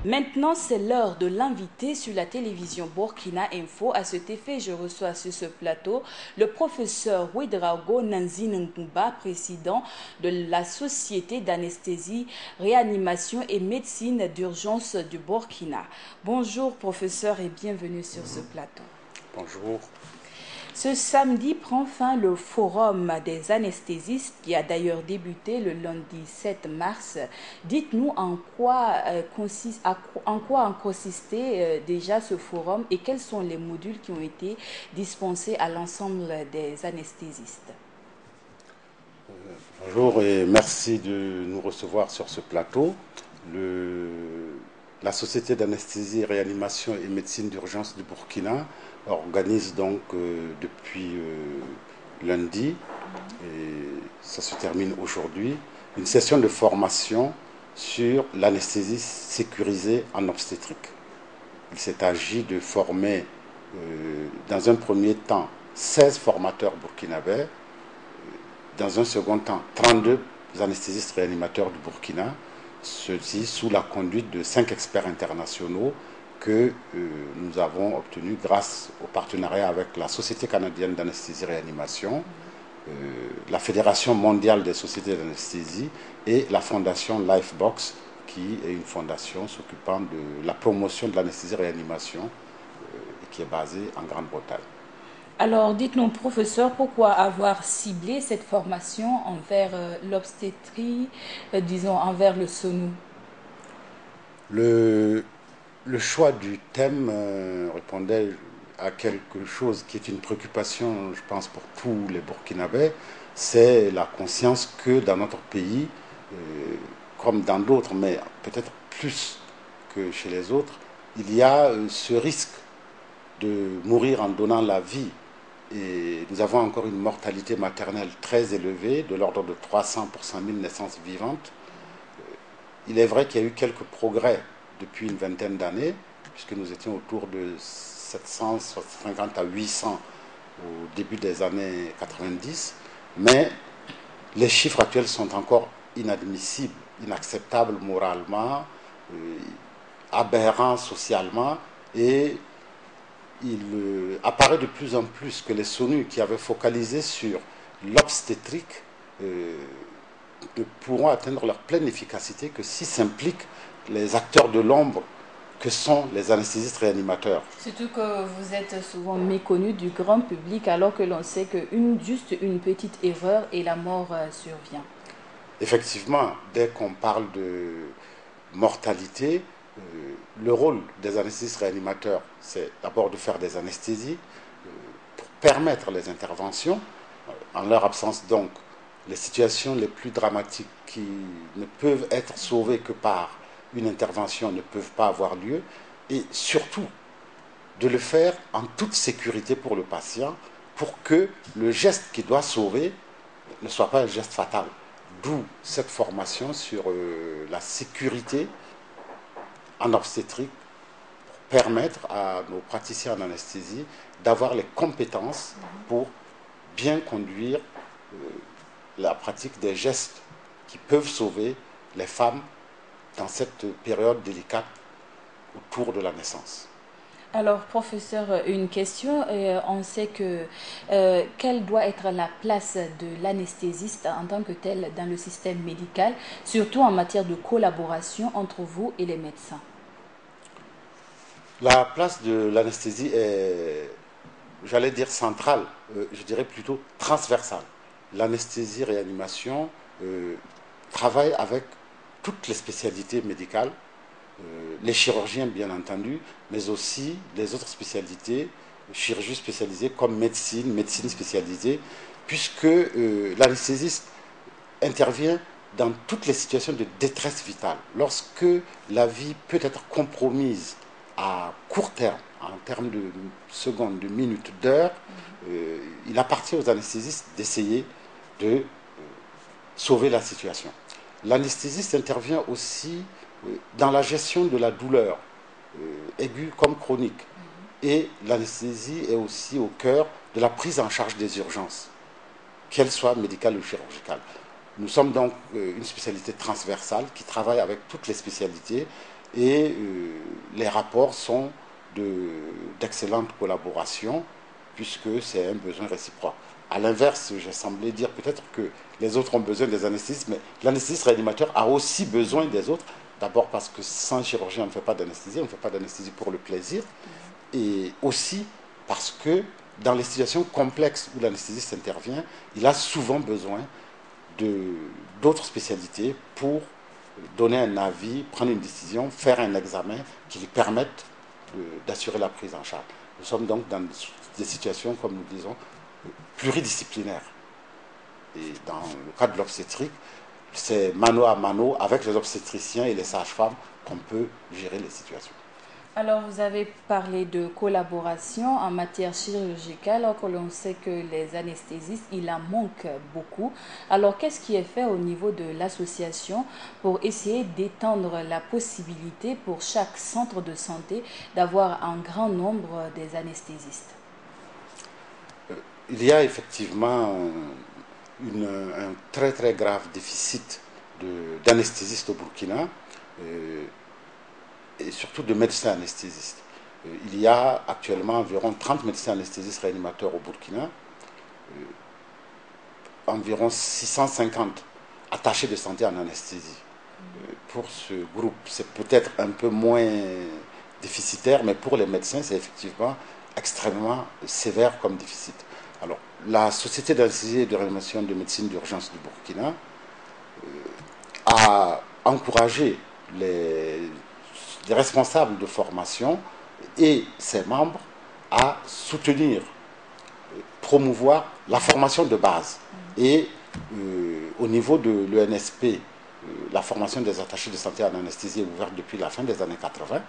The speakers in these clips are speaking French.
Maintenant, c'est l'heure de l'inviter sur la télévision Burkina Info. À cet effet, je reçois sur ce plateau le professeur Ouedraogo Nanzine Ngouba, président de la Société d'anesthésie, réanimation et médecine d'urgence du Burkina. Bonjour professeur et bienvenue sur ce plateau. Bonjour. Ce samedi prend fin le forum des anesthésistes qui a d'ailleurs débuté le lundi 7 mars. Dites-nous en quoi consistait déjà ce forum et quels sont les modules qui ont été dispensés à l'ensemble des anesthésistes. Bonjour et merci de nous recevoir sur ce plateau. La Société d'anesthésie, réanimation et médecine d'urgence du Burkina organise donc depuis lundi, et ça se termine aujourd'hui, une session de formation sur l'anesthésie sécurisée en obstétrique. Il s'est agi de former dans un premier temps 16 formateurs burkinabés, dans un second temps 32 anesthésistes réanimateurs du Burkina, ceci sous la conduite de 5 experts internationaux que nous avons obtenus grâce au partenariat avec la Société canadienne d'anesthésie réanimation, la Fédération mondiale des sociétés d'anesthésie et la fondation Lifebox, qui est une fondation s'occupant de la promotion de l'anesthésie réanimation et qui est basée en Grande-Bretagne. Alors, dites-nous, professeur, pourquoi avoir ciblé cette formation envers l'obstétrie, disons, envers le SONU? Le choix du thème répondait à quelque chose qui est une préoccupation, je pense, pour tous les Burkinabés, c'est la conscience que dans notre pays, euh, comme dans d'autres, mais peut-être plus que chez les autres, il y a ce risque de mourir en donnant la vie. Et nous avons encore une mortalité maternelle très élevée, de l'ordre de 300 pour 100 000 naissances vivantes. Il est vrai qu'il y a eu quelques progrès depuis une vingtaine d'années, puisque nous étions autour de 750 à 800 au début des années 90, mais les chiffres actuels sont encore inadmissibles, inacceptables moralement, aberrants socialement, et il apparaît de plus en plus que les SONU qui avaient focalisé sur l'obstétrique ne pourront atteindre leur pleine efficacité que si s'impliquent les acteurs de l'ombre que sont les anesthésistes réanimateurs. Surtout que vous êtes souvent méconnu du grand public alors que l'on sait que juste une petite erreur et la mort survient. Effectivement, dès qu'on parle de mortalité, le rôle des anesthésistes réanimateurs, c'est d'abord de faire des anesthésies pour permettre les interventions. En leur absence, donc, les situations les plus dramatiques qui ne peuvent être sauvées que par une intervention ne peuvent pas avoir lieu. Et surtout, de le faire en toute sécurité pour le patient, pour que le geste qui doit sauver ne soit pas un geste fatal. D'où cette formation sur la sécurité en obstétrique pour permettre à nos praticiens en anesthésie d'avoir les compétences pour bien conduire la pratique des gestes qui peuvent sauver les femmes dans cette période délicate autour de la naissance. Alors, professeur, une question. On sait que quelle doit être la place de l'anesthésiste en tant que tel dans le système médical, surtout en matière de collaboration entre vous et les médecins. La place de l'anesthésie est, j'allais dire centrale, je dirais plutôt transversale. L'anesthésie-réanimation travaille avec toutes les spécialités médicales, les chirurgiens bien entendu, mais aussi les autres spécialités, chirurgie spécialisée comme médecine, médecine spécialisée, puisque l'anesthésiste intervient dans toutes les situations de détresse vitale. Lorsque la vie peut être compromise à court terme, en termes de secondes, de minutes, d'heures, il appartient aux anesthésistes d'essayer de sauver la situation. L'anesthésiste intervient aussi dans la gestion de la douleur, aiguë comme chronique. Et l'anesthésie est aussi au cœur de la prise en charge des urgences, qu'elles soient médicales ou chirurgicales. Nous sommes donc une spécialité transversale qui travaille avec toutes les spécialités. Et les rapports sont d'excellente collaboration, puisque c'est un besoin réciproque. À l'inverse, j'ai semblé dire peut-être que les autres ont besoin des anesthésistes, mais l'anesthésiste réanimateur a aussi besoin des autres. D'abord parce que sans chirurgien, on ne fait pas d'anesthésie, on ne fait pas d'anesthésie pour le plaisir. Et aussi parce que dans les situations complexes où l'anesthésiste intervient, il a souvent besoin d'autres spécialités pour donner un avis, prendre une décision, faire un examen qui lui permette d'assurer la prise en charge. Nous sommes donc dans des situations, comme nous disons, pluridisciplinaires. Et dans le cas de l'obstétrique, c'est mano à mano avec les obstétriciens et les sages-femmes qu'on peut gérer les situations. Alors, vous avez parlé de collaboration en matière chirurgicale, alors que l'on sait que les anesthésistes, il en manque beaucoup. Alors, qu'est-ce qui est fait au niveau de l'association pour essayer d'étendre la possibilité pour chaque centre de santé d'avoir un grand nombre des anesthésistes? Il y a effectivement un très très grave déficit d'anesthésistes au Burkina. Et surtout de médecins anesthésistes. Il y a actuellement environ 30 médecins anesthésistes réanimateurs au Burkina, environ 650 attachés de santé en anesthésie. Pour ce groupe, c'est peut-être un peu moins déficitaire, mais pour les médecins, c'est effectivement extrêmement sévère comme déficit. Alors, la Société d'anesthésie et de réanimation de médecine d'urgence du Burkina a encouragé les responsables de formation et ses membres à soutenir, promouvoir la formation de base. Et au niveau de l'ENSP, la formation des attachés de santé en anesthésie est ouverte depuis la fin des années 80.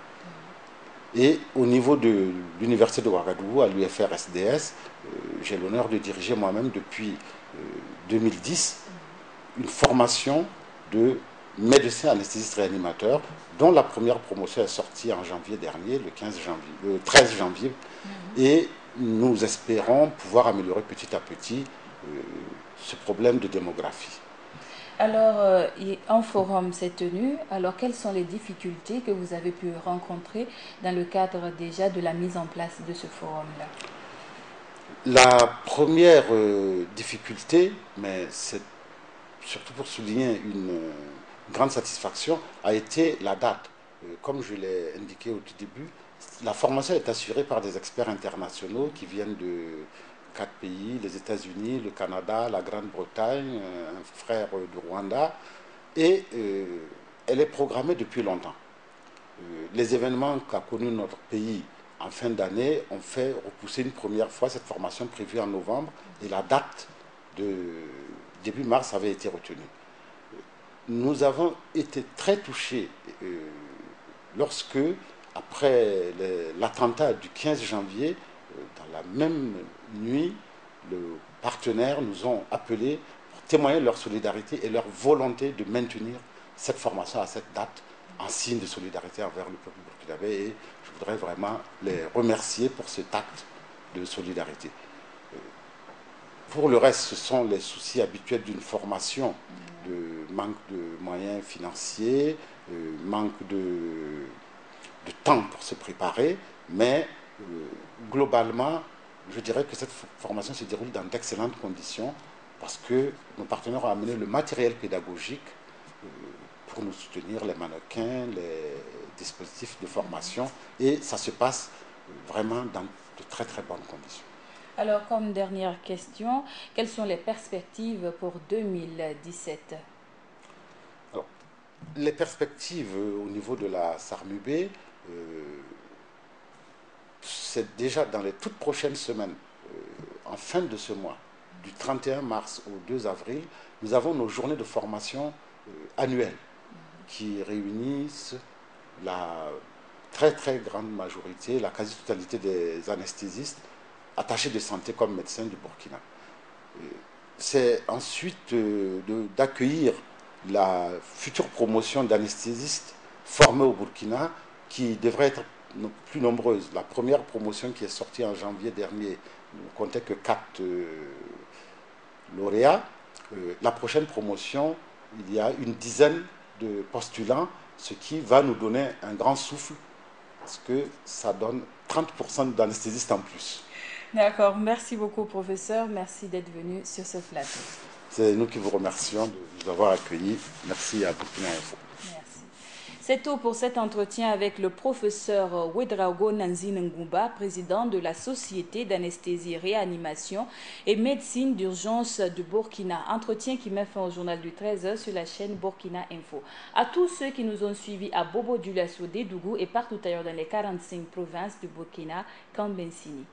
Et au niveau de l'université de Ouagadougou, à l'UFR-SDS, j'ai l'honneur de diriger moi-même depuis 2010 une formation de médecins anesthésistes réanimateurs, dont la première promotion est sortie en janvier dernier, le 13 janvier. Et nous espérons pouvoir améliorer petit à petit ce problème de démographie. Alors, un forum s'est tenu. Alors, quelles sont les difficultés que vous avez pu rencontrer dans le cadre déjà de la mise en place de ce forum-là? La première difficulté, mais c'est surtout pour souligner une grande satisfaction, a été la date. Comme je l'ai indiqué au tout début, la formation est assurée par des experts internationaux qui viennent de 4 pays, les États-Unis, le Canada, la Grande-Bretagne, un frère du Rwanda, et elle est programmée depuis longtemps. Les événements qu'a connus notre pays en fin d'année ont fait repousser une première fois cette formation prévue en novembre, et la date de début mars avait été retenue. Nous avons été très touchés lorsque, après l'attentat du 15 janvier, dans la même nuit, les partenaires nous ont appelés pour témoigner de leur solidarité et leur volonté de maintenir cette formation à cette date en signe de solidarité envers le peuple burkinabé. Et je voudrais vraiment les remercier pour cet acte de solidarité. Pour le reste, ce sont les soucis habituels d'une formation, de manque de moyens financiers, manque de temps pour se préparer, mais globalement, je dirais que cette formation se déroule dans d'excellentes conditions parce que nos partenaires ont amené le matériel pédagogique pour nous soutenir, les mannequins, les dispositifs de formation, et ça se passe vraiment dans de très très bonnes conditions. Alors, comme dernière question, quelles sont les perspectives pour 2017? Alors, les perspectives au niveau de la SARMUB, c'est déjà dans les toutes prochaines semaines, en fin de ce mois, du 31 mars au 2 avril, nous avons nos journées de formation annuelles qui réunissent la très très grande majorité, la quasi-totalité des anesthésistes attachés de santé comme médecins du Burkina. C'est ensuite d'accueillir la future promotion d'anesthésistes formés au Burkina qui devrait être plus nombreuse. La première promotion qui est sortie en janvier dernier ne comptait que 4 lauréats. La prochaine promotion, il y a une dizaine de postulants ce qui va nous donner un grand souffle, parce que ça donne 30% d'anesthésistes en plus. D'accord, merci beaucoup professeur, merci d'être venu sur ce plateau. C'est nous qui vous remercions de nous avoir accueillis. Merci à Burkina Info. Merci. C'est tout pour cet entretien avec le professeur Ouedraogo Nanzine Ngumba, président de la Société d'anesthésie, réanimation et médecine d'urgence de Burkina. Entretien qui met fin au journal du 13h sur la chaîne Burkina Info. À tous ceux qui nous ont suivis à Bobo Dioulasso, Dédougou et partout ailleurs dans les 45 provinces du Burkina, Kambensini.